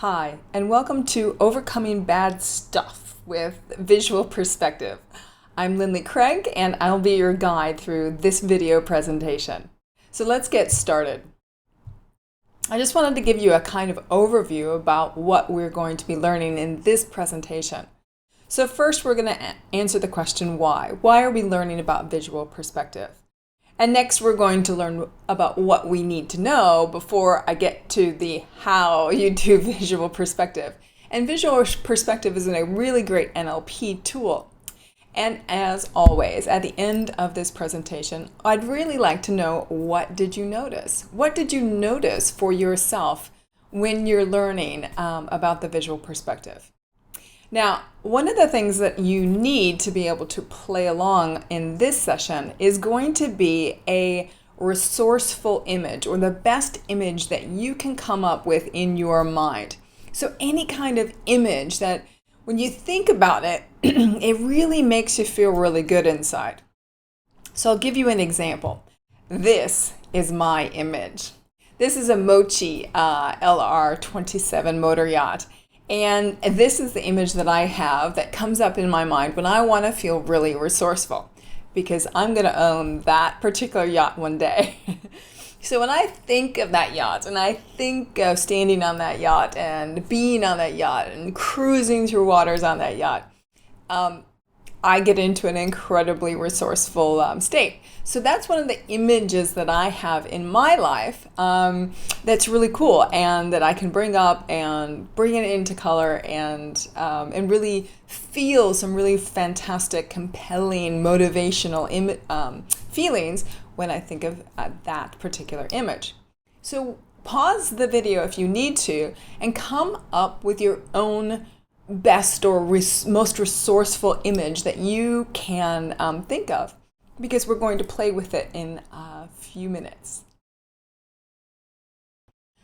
Hi, and welcome to Overcoming Bad Stuff with Visual Perspective. I'm Lindley Craig, and I'll be your guide through this video presentation. So let's get started. I just wanted to give you a kind of overview about what we're going to be learning in this presentation. So first, we're going to answer the question why. Why are we learning about visual perspective? And next, we're going to learn about what we need to know before I get to the how you do visual perspective. And visual perspective is a really great NLP tool. And as always, at the end of this presentation, I'd really like to know, what did you notice? What did you notice for yourself when you're learning about the visual perspective? Now, one of the things that you need to be able to play along in this session is going to be a resourceful image, or the best image that you can come up with in your mind. So any kind of image that when you think about it, it really makes you feel really good inside. So I'll give you an example. This is my image. This is a Mochi LR27 motor yacht. And this is the image that I have that comes up in my mind when I want to feel really resourceful, because I'm going to own that particular yacht one day. So when I think of that yacht, and I think of standing on that yacht and being on that yacht and cruising through waters on that yacht, I get into an incredibly resourceful state. So that's one of the images that I have in my life that's really cool, and that I can bring up and bring it into color and really feel some really fantastic, compelling, motivational feelings when I think of that particular image. So pause the video if you need to and come up with your own best or most resourceful image that you can think of, because we're going to play with it in a few minutes.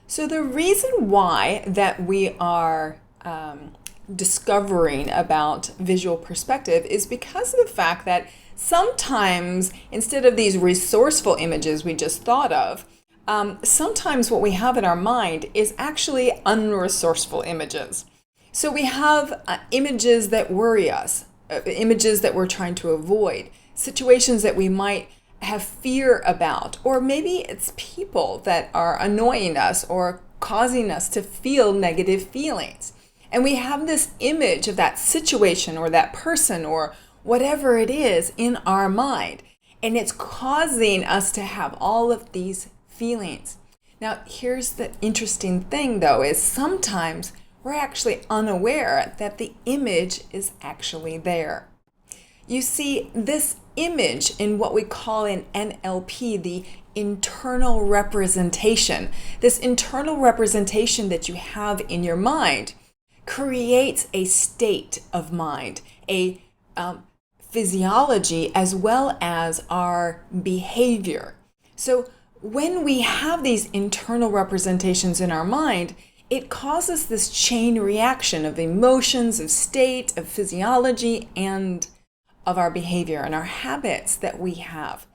So the reason why that we are discovering about visual perspective is because of the fact that sometimes, instead of these resourceful images we just thought of, sometimes what we have in our mind is actually unresourceful images. So we have images that worry us, images that we're trying to avoid, situations that we might have fear about, or maybe it's people that are annoying us or causing us to feel negative feelings. And we have this image of that situation or that person or whatever it is in our mind, and it's causing us to have all of these feelings. Now, here's the interesting thing, though, is sometimes we're actually unaware that the image is actually there. You see, this image in what we call in NLP the internal representation, this internal representation that you have in your mind creates a state of mind, a physiology, as well as our behavior. So when we have these internal representations in our mind, it causes this chain reaction of emotions, of state, of physiology, and of our behavior and our habits that we have.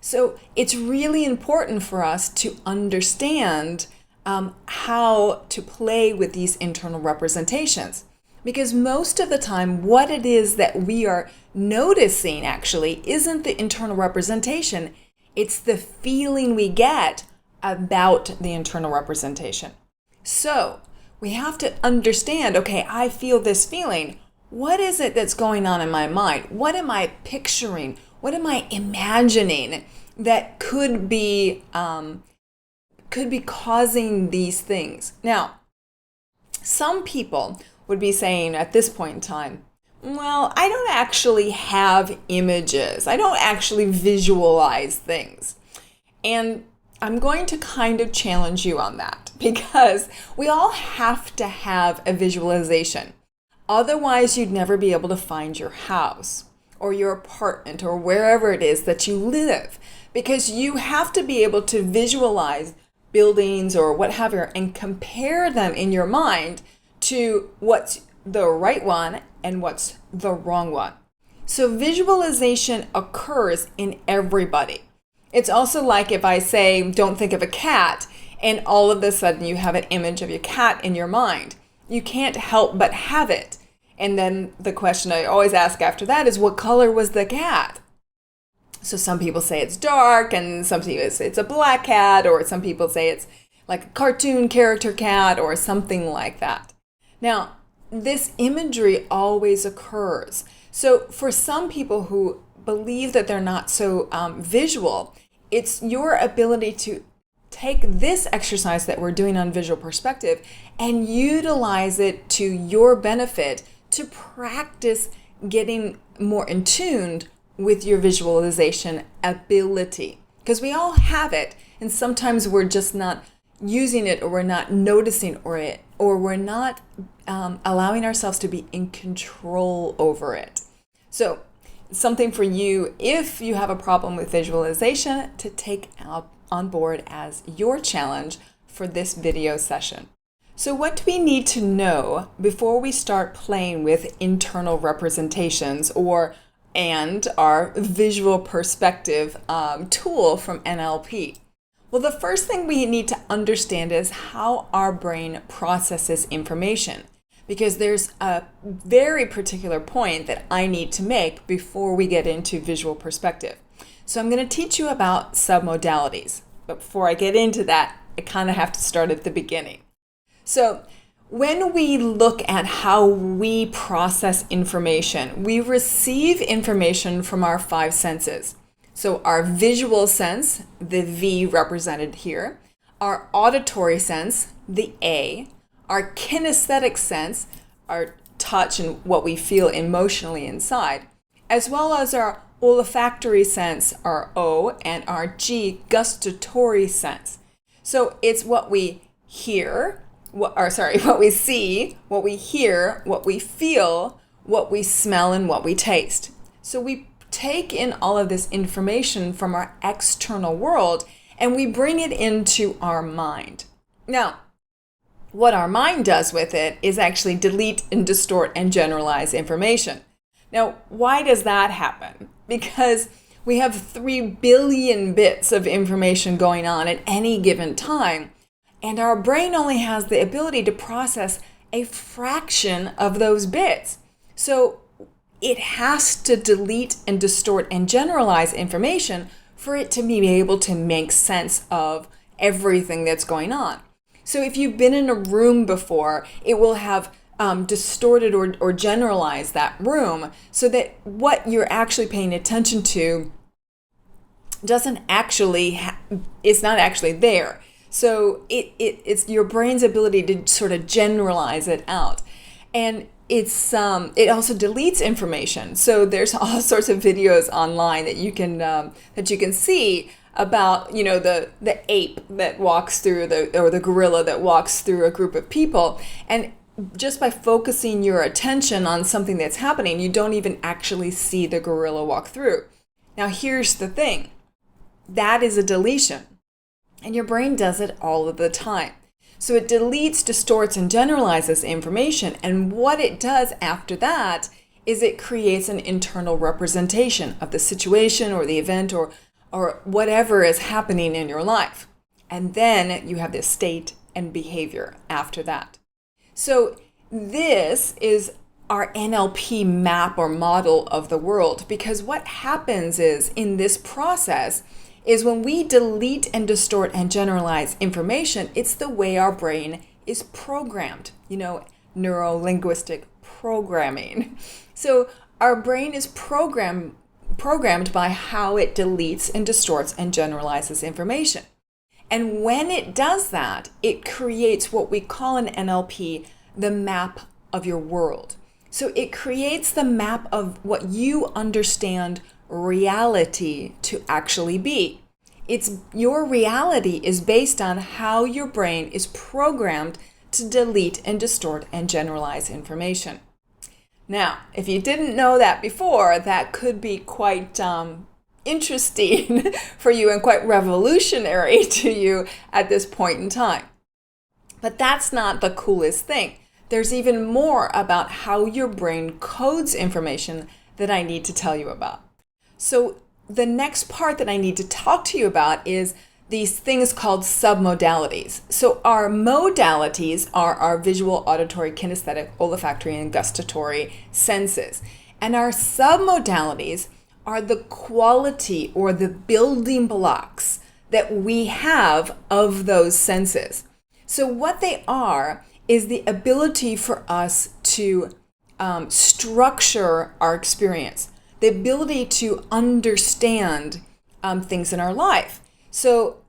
So it's really important for us to understand how to play with these internal representations, because most of the time what it is that we are noticing actually isn't the internal representation, it's the feeling we get about the internal representation. So we have to understand, okay, I feel this feeling. What is it that's going on in my mind? What am I picturing? What am I imagining that could be causing these things? Now, some people would be saying at this point in time, well, I don't actually have images. I don't actually visualize things. And I'm going to kind of challenge you on that, because we all have to have a visualization. Otherwise, you'd never be able to find your house or your apartment or wherever it is that you live, because you have to be able to visualize buildings or what have you and compare them in your mind to what's the right one and what's the wrong one. So visualization occurs in everybody. It's also like if I say, don't think of a cat, and all of a sudden you have an image of your cat in your mind. You can't help but have it. And then the question I always ask after that is, what color was the cat? So some people say it's dark, and some people say it's a black cat, or some people say it's like a cartoon character cat or something like that. Now, this imagery always occurs. So for some people who believe that they're not so visual, it's your ability to take this exercise that we're doing on visual perspective and utilize it to your benefit to practice getting more in tune with your visualization ability. Because we all have it, and sometimes we're just not using it, or we're not noticing or we're not allowing ourselves to be in control over it. So something for you, if you have a problem with visualization, to take out on board as your challenge for this video session. So what do we need to know before we start playing with internal representations and our visual perspective tool from NLP? Well, the first thing we need to understand is how our brain processes information, because there's a very particular point that I need to make before we get into visual perspective. So I'm going to teach you about submodalities. But before I get into that, I kind of have to start at the beginning. So when we look at how we process information, we receive information from our five senses. So our visual sense, the V represented here, our auditory sense, the A, our kinesthetic sense, our touch and what we feel emotionally inside, as well as our olfactory sense, our O, and our G, gustatory sense. So it's what we hear, what we see, what we hear, what we feel, what we smell, and what we taste. So we take in all of this information from our external world and we bring it into our mind. Now, what our mind does with it is actually delete and distort and generalize information. Now, why does that happen? Because we have 3 billion bits of information going on at any given time, and our brain only has the ability to process a fraction of those bits. So it has to delete and distort and generalize information for it to be able to make sense of everything that's going on. So if you've been in a room before, it will have distorted or generalized that room so that what you're actually paying attention to doesn't actually, it's not actually there. So it's your brain's ability to sort of generalize it out. And it also deletes information. So there's all sorts of videos online that you can see about, you know, the ape that walks through or the gorilla that walks through a group of people. And just by focusing your attention on something that's happening, you don't even actually see the gorilla walk through. Now here's the thing. That is a deletion. And your brain does it all of the time. So it deletes, distorts, and generalizes information. And what it does after that is it creates an internal representation of the situation or the event or whatever is happening in your life. And then you have this state and behavior after that. So this is our NLP map or model of the world, because what happens is in this process is when we delete and distort and generalize information, it's the way our brain is programmed, you know, neuro-linguistic programming. So our brain is programmed by how it deletes and distorts and generalizes information. And when it does that, it creates what we call in NLP the map of your world. So it creates the map of what you understand reality to actually be. Your reality is based on how your brain is programmed to delete and distort and generalize information. Now, if you didn't know that before, that could be quite interesting for you and quite revolutionary to you at this point in time. But that's not the coolest thing. There's even more about how your brain codes information that I need to tell you about. So the next part that I need to talk to you about is these things called submodalities. So our modalities are our visual, auditory, kinesthetic, olfactory, and gustatory senses. And our submodalities are the quality or the building blocks that we have of those senses. So what they are is the ability for us to structure our experience, the ability to understand things in our life. So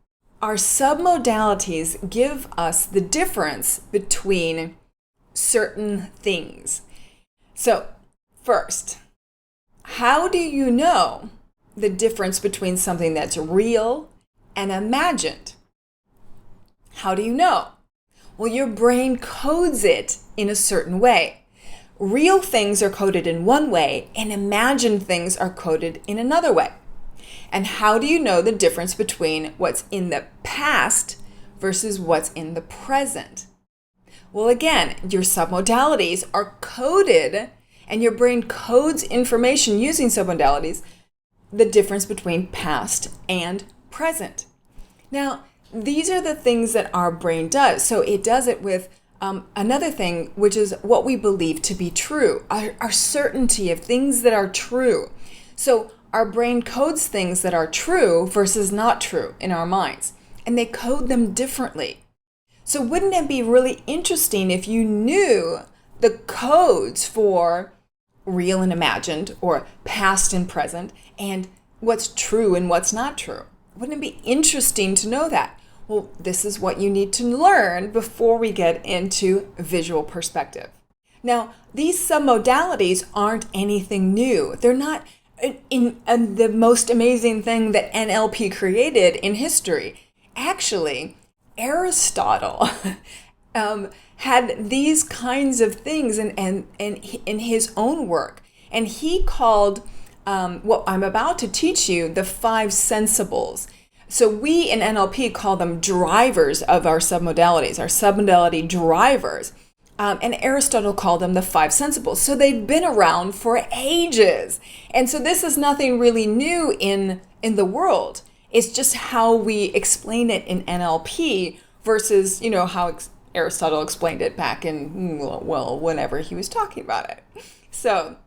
our submodalities give us the difference between certain things. So first, how do you know the difference between something that's real and imagined? How do you know? Well, your brain codes it in a certain way. Real things are coded in one way, and imagined things are coded in another way. And how do you know the difference between what's in the past versus what's in the present? Well, again, your submodalities are coded, and your brain codes information using submodalities, the difference between past and present. Now, these are the things that our brain does. So it does it with another thing, which is what we believe to be true, our certainty of things that are true. So our brain codes things that are true versus not true in our minds, and they code them differently. So wouldn't it be really interesting if you knew the codes for real and imagined, or past and present, and what's true and what's not true? Wouldn't it be interesting to know that? Well, this is what you need to learn before we get into visual perspective. Now, these submodalities aren't anything new. They're not in the most amazing thing that NLP created in history. Actually, Aristotle had these kinds of things in his own work. And he called what I'm about to teach you the 5 sensibles. So we in NLP call them drivers of our submodalities, our submodality drivers. And Aristotle called them the 5 sensibles. So they've been around for ages. And so this is nothing really new in the world. It's just how we explain it in NLP versus, how Aristotle explained it back in, well, whenever he was talking about it. So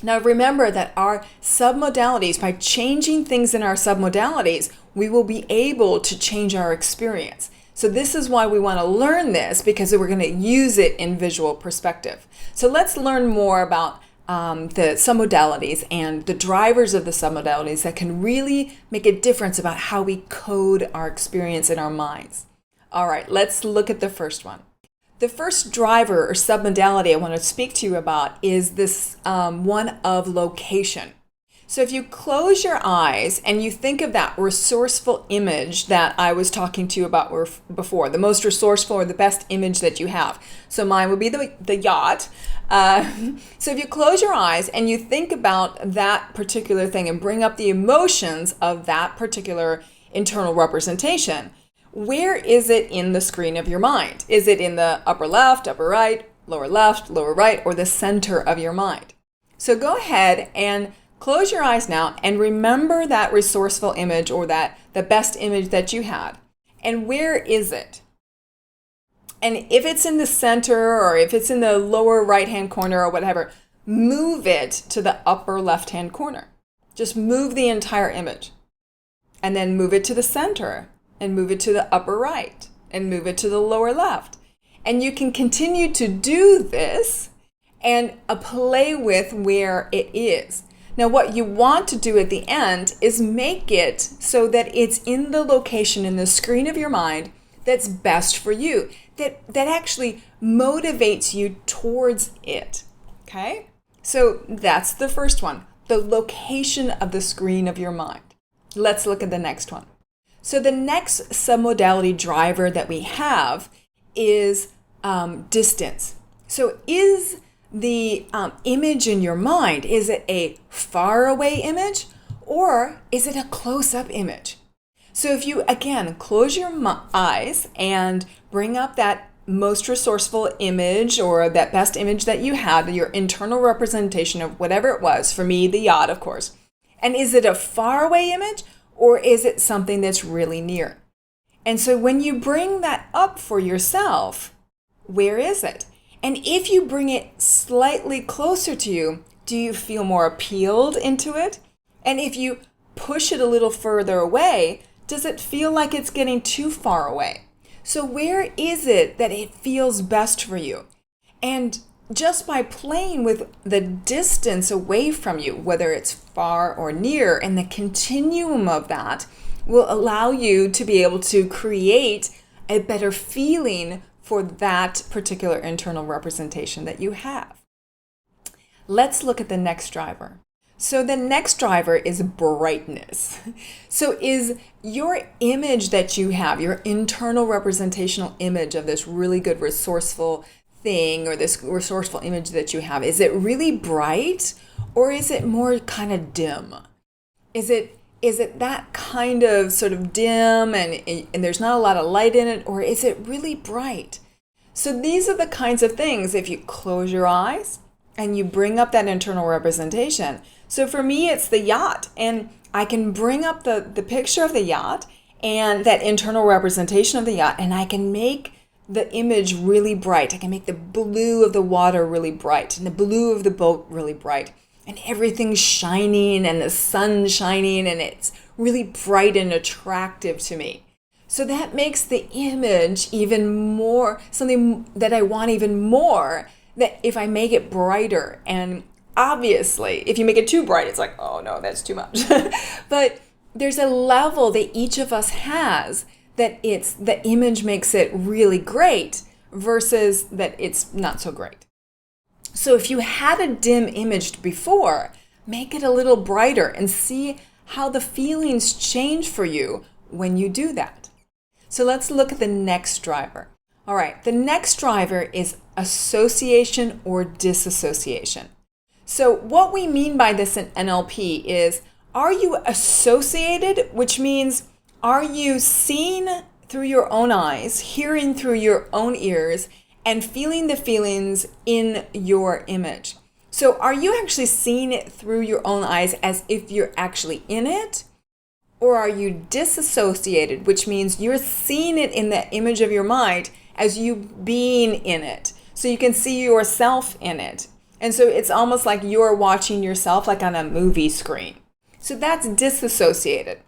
now remember that our submodalities, by changing things in our submodalities, we will be able to change our experience. So this is why we want to learn this, because we're going to use it in visual perspective. So let's learn more about the submodalities and the drivers of the submodalities that can really make a difference about how we code our experience in our minds. All right, let's look at the first one. The first driver or submodality I want to speak to you about is this one of location. So if you close your eyes and you think of that resourceful image that I was talking to you about before, the most resourceful or the best image that you have. So mine would be the yacht. So if you close your eyes and you think about that particular thing and bring up the emotions of that particular internal representation, where is it in the screen of your mind? Is it in the upper left, upper right, lower left, lower right, or the center of your mind? So go ahead and close your eyes now and remember that resourceful image or the best image that you had. And where is it? And if it's in the center or if it's in the lower right-hand corner or whatever, move it to the upper left-hand corner. Just move the entire image. And then move it to the center and move it to the upper right and move it to the lower left. And you can continue to do this and play with where it is. Now, what you want to do at the end is make it so that it's in the location in the screen of your mind that's best for you, that actually motivates you towards it, okay? So that's the first one, the location of the screen of your mind. Let's look at the next one. So the next submodality driver that we have is distance. So is the image in your mind, is it a far away image or is it a close-up image? So if you, again, close your eyes and bring up that most resourceful image or that best image that you had, your internal representation of whatever it was, for me, the yacht, of course. And is it a far away image or is it something that's really near? And so when you bring that up for yourself, where is it? And if you bring it slightly closer to you, do you feel more appealed into it? And if you push it a little further away, does it feel like it's getting too far away? So where is it that it feels best for you? And just by playing with the distance away from you, whether it's far or near, and the continuum of that will allow you to be able to create a better feeling for that particular internal representation that you have. Let's look at the next driver. So the next driver is brightness. So is your image that you have, your internal representational image of this really good resourceful thing or this resourceful image that you have, is it really bright or is it more kind of dim? Is it that kind of sort of dim and there's not a lot of light in it, or is it really bright? So these are the kinds of things, if you close your eyes and you bring up that internal representation. So for me, it's the yacht, and I can bring up the picture of the yacht and that internal representation of the yacht, and I can make the image really bright. I can make the blue of the water really bright and the blue of the boat really bright, and everything's shining and the sun shining, and it's really bright and attractive to me. So that makes the image even more something that I want even more, that if I make it brighter. And obviously, if you make it too bright, it's like, oh no, that's too much. But there's a level that each of us has that it's the image makes it really great versus that it's not so great. So if you had a dim image before, make it a little brighter and see how the feelings change for you when you do that. So let's look at the next driver. All right, the next driver is association or disassociation. So what we mean by this in NLP is, are you associated, which means are you seeing through your own eyes, hearing through your own ears, and feeling the feelings in your image? So are you actually seeing it through your own eyes as if you're actually in it? Or are you disassociated, which means you're seeing it in the image of your mind as you being in it. So you can see yourself in it. And so it's almost like you're watching yourself like on a movie screen. So that's disassociated.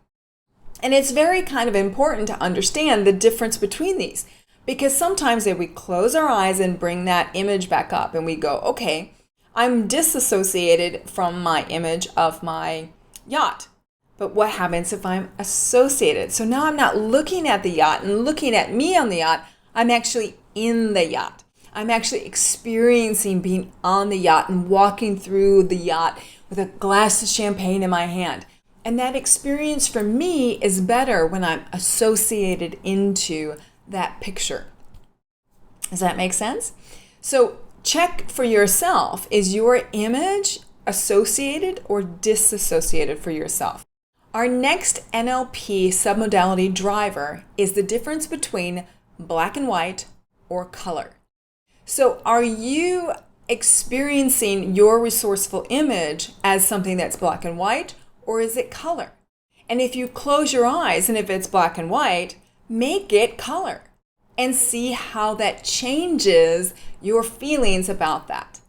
And it's very kind of important to understand the difference between these, because sometimes if we close our eyes and bring that image back up and we go, okay, I'm disassociated from my image of my yacht. But what happens if I'm associated? So now I'm not looking at the yacht and looking at me on the yacht. I'm actually in the yacht. I'm actually experiencing being on the yacht and walking through the yacht with a glass of champagne in my hand. And that experience for me is better when I'm associated into that picture. Does that make sense? So check for yourself, is your image associated or disassociated for yourself? Our next NLP submodality driver is the difference between black and white or color. So are you experiencing your resourceful image as something that's black and white, or is it color? And if you close your eyes and if it's black and white, make it color and see how that changes your feelings about that.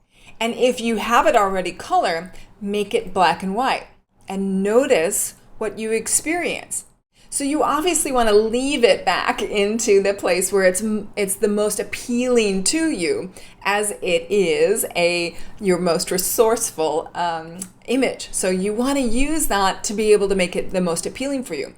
And if you have it already color, make it black and white and notice what you experience. So you obviously want to leave it back into the place where it's the most appealing to you, as it is your most resourceful image. So you want to use that to be able to make it the most appealing for you.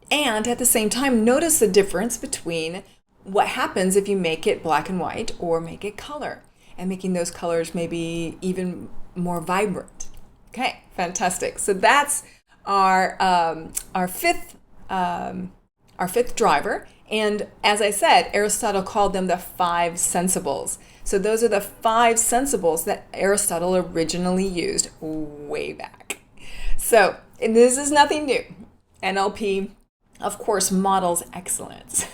And at the same time, notice the difference between what happens if you make it black and white or make it color, and making those colors maybe even more vibrant. Okay, fantastic. So that's our fifth driver. And as I said, Aristotle called them the 5 sensibles. So those are the 5 sensibles that Aristotle originally used way back. So this is nothing new. NLP, of course, models excellence.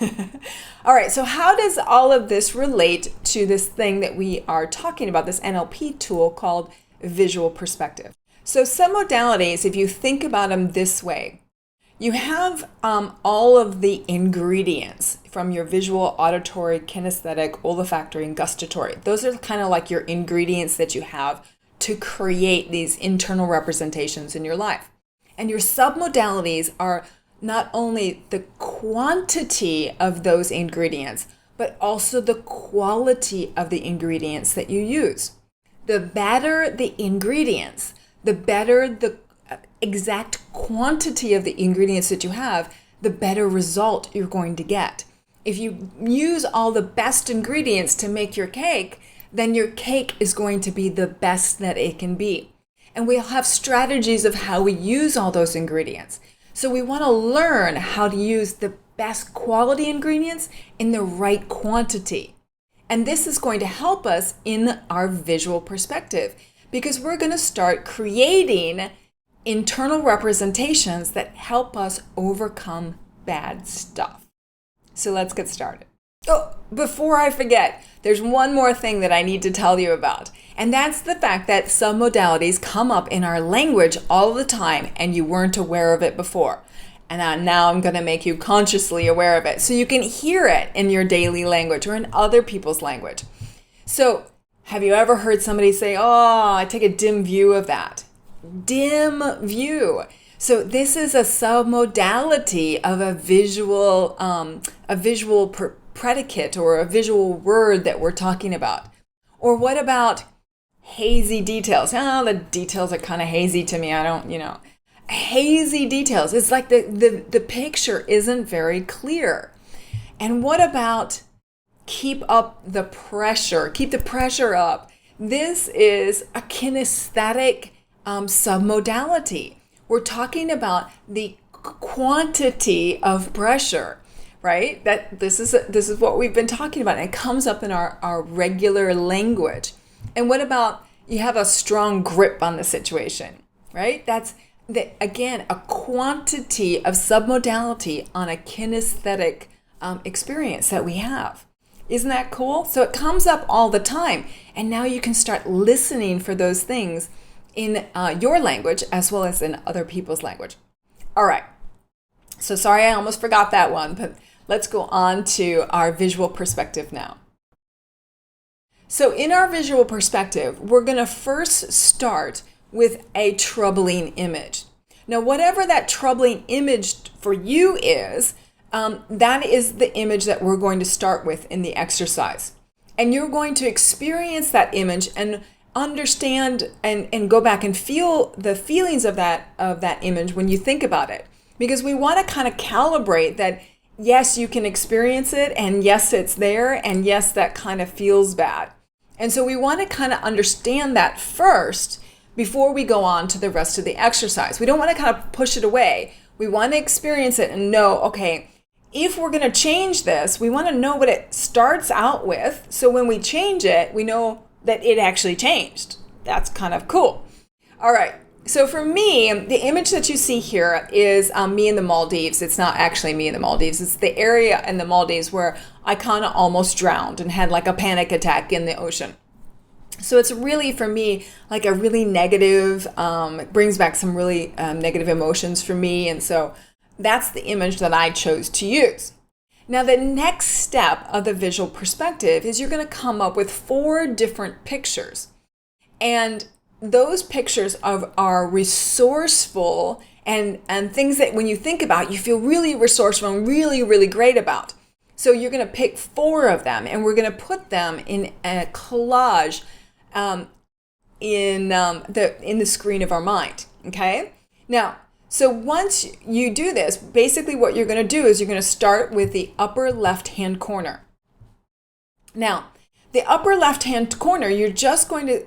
All right, so how does all of this relate to this thing that we are talking about, this NLP tool called visual perspective? So some modalities, if you think about them this way, You have all of the ingredients from your visual, auditory, kinesthetic, olfactory, and gustatory. Those are kind of like your ingredients that you have to create these internal representations in your life. And your submodalities are not only the quantity of those ingredients, but also the quality of the ingredients that you use. The better the ingredients, the better the exact quantity of the ingredients that you have, the better result you're going to get. If you use all the best ingredients to make your cake, then your cake is going to be the best that it can be. And we'll have strategies of how we use all those ingredients. So we want to learn how to use the best quality ingredients in the right quantity. And this is going to help us in our visual perspective, because we're going to start creating internal representations that help us overcome bad stuff. So let's get started. Oh, before I forget, there's one more thing that I need to tell you about, and that's the fact that submodalities come up in our language all the time and you weren't aware of it before. And now I'm going to make you consciously aware of it so you can hear it in your daily language or in other people's language. So have you ever heard somebody say, "Oh, I take a dim view of that"? Dim view. So this is a submodality of a visual predicate or a visual word that we're talking about. Or what about hazy details? Oh, the details are kind of hazy to me. I don't, hazy details. It's like the picture isn't very clear. And what about keep up the pressure? Keep the pressure up. This is a kinesthetic submodality. We're talking about the quantity of pressure, right? That this is what we've been talking about. And it comes up in our regular language. And what about you have a strong grip on the situation, right? That's again a quantity of submodality on a kinesthetic experience that we have. Isn't that cool? So it comes up all the time. And now you can start listening for those things in your language as well as in other people's language. All right. So sorry, I almost forgot that one, but let's go on to our visual perspective now. So in our visual perspective, we're going to first start with a troubling image. Now, whatever that troubling image for you is, that is the image that we're going to start with in the exercise. And you're going to experience that image and understand and go back and feel the feelings of that image when you think about it. Because we want to kind of calibrate that, yes, you can experience it, and yes, it's there, and yes, that kind of feels bad. And so we want to kind of understand that first before we go on to the rest of the exercise. We don't want to kind of push it away. We want to experience it and know, okay, if we're going to change this, we want to know what it starts out with. So when we change it, we know that it actually changed. That's kind of cool. All right. So for me, the image that you see here is me in the Maldives. It's not actually me in the Maldives. It's the area in the Maldives where I kind of almost drowned and had like a panic attack in the ocean. So it's really, for me, like a really negative, it brings back some really negative emotions for me. And so that's the image that I chose to use. Now, the next step of the visual perspective is you're going to come up with 4 different pictures. And those pictures are resourceful and things that when you think about, you feel really resourceful and really, really great about. So you're going to pick 4 of them, and we're going to put them in a collage in the screen of our mind. Okay? Now, so once you do this, basically what you're going to do is you're going to start with the upper left-hand corner. Now, the upper left-hand corner, you're just going to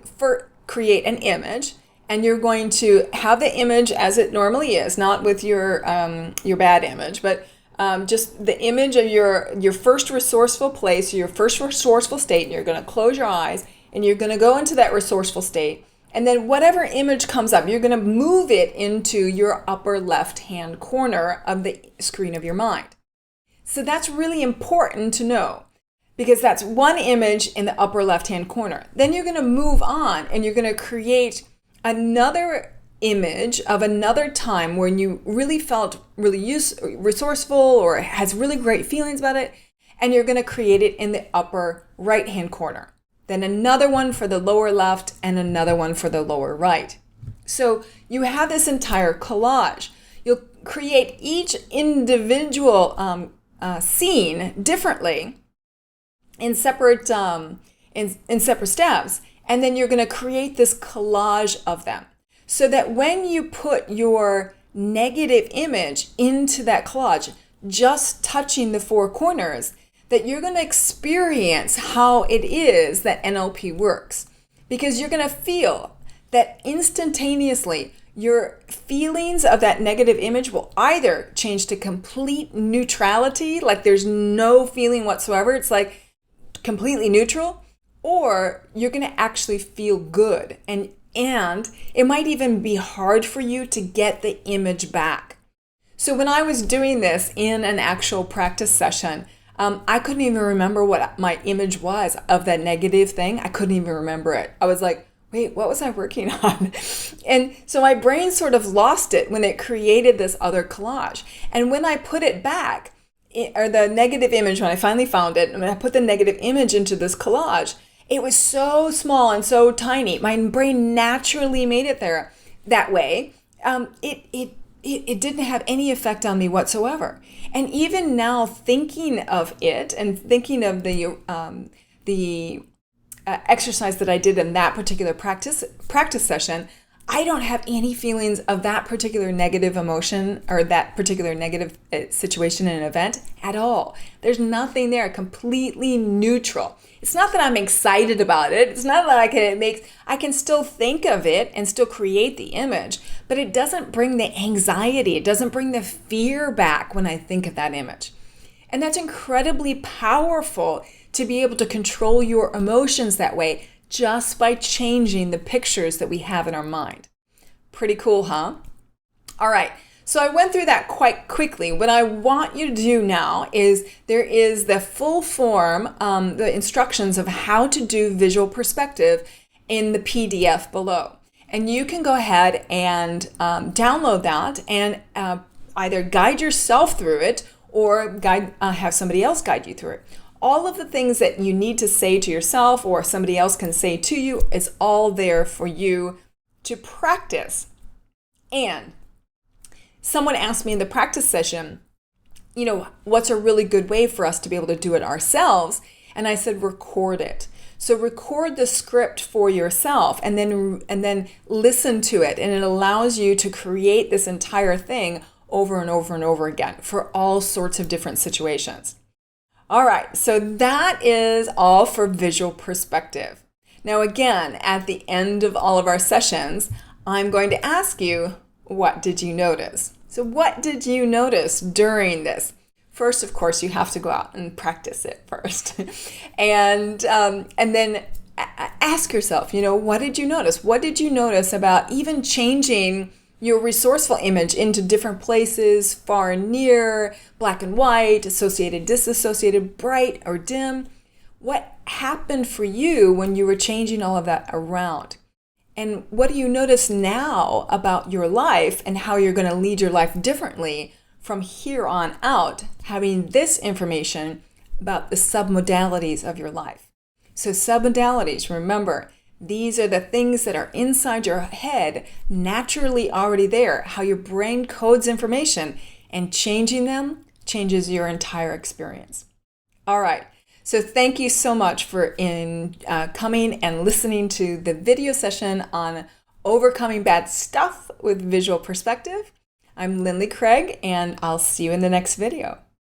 create an image, and you're going to have the image as it normally is, not with your bad image, but just the image of your first resourceful place, your first resourceful state. And you're going to close your eyes, and you're going to go into that resourceful state. And then whatever image comes up, you're going to move it into your upper left-hand corner of the screen of your mind. So that's really important to know, because that's one image in the upper left-hand corner. Then you're going to move on, and you're going to create another image of another time when you really felt really resourceful or has really great feelings about it, and you're going to create it in the upper right-hand corner. Then another one for the lower left and another one for the lower right. So you have this entire collage. You'll create each individual scene differently in separate steps, and then you're going to create this collage of them, so that when you put your negative image into that collage, just touching the four corners, that you're going to experience how it is that NLP works. Because you're going to feel that instantaneously your feelings of that negative image will either change to complete neutrality, like there's no feeling whatsoever, it's like completely neutral, or you're going to actually feel good. And it might even be hard for you to get the image back. So when I was doing this in an actual practice session, I couldn't even remember what my image was of that negative thing. I couldn't even remember it. I was like, wait, what was I working on? And so my brain sort of lost it when it created this other collage. And when I put it back, or the negative image, when I finally found it, and I put the negative image into this collage, it was so small and so tiny. My brain naturally made it there that way. It didn't have any effect on me whatsoever. And even now, thinking of it and thinking of the exercise that I did in that particular practice session, I don't have any feelings of that particular negative emotion or that particular negative situation and event at all. There's nothing there, completely neutral. It's not that I'm excited about it. It's not that I can still think of it and still create the image, but it doesn't bring the anxiety. It doesn't bring the fear back when I think of that image. And that's incredibly powerful to be able to control your emotions that way, just by changing the pictures that we have in our mind. Pretty cool, huh? All right, so I went through that quite quickly. What I want you to do now is there is the full form, the instructions of how to do visual perspective in the PDF below. And you can go ahead and download that and either guide yourself through it or have somebody else guide you through it. All of the things that you need to say to yourself or somebody else can say to you is all there for you to practice. And someone asked me in the practice session, what's a really good way for us to be able to do it ourselves? And I said, record it. So record the script for yourself and then listen to it. And it allows you to create this entire thing over and over and over again for all sorts of different situations. All right, so that is all for visual perspective. Now again, at the end of all of our sessions, I'm going to ask you, what did you notice? So what did you notice during this? First, of course, you have to go out and practice it first. and then ask yourself, what did you notice? What did you notice about even changing your resourceful image into different places, far and near, black and white, associated, disassociated, bright or dim? What happened for you when you were changing all of that around? And what do you notice now about your life and how you're going to lead your life differently from here on out, having this information about the submodalities of your life? So submodalities, remember, these are the things that are inside your head, naturally already there, how your brain codes information, and changing them changes your entire experience. All right, so thank you so much for coming and listening to the video session on overcoming bad stuff with visual perspective. I'm Lindley Craig, and I'll see you in the next video.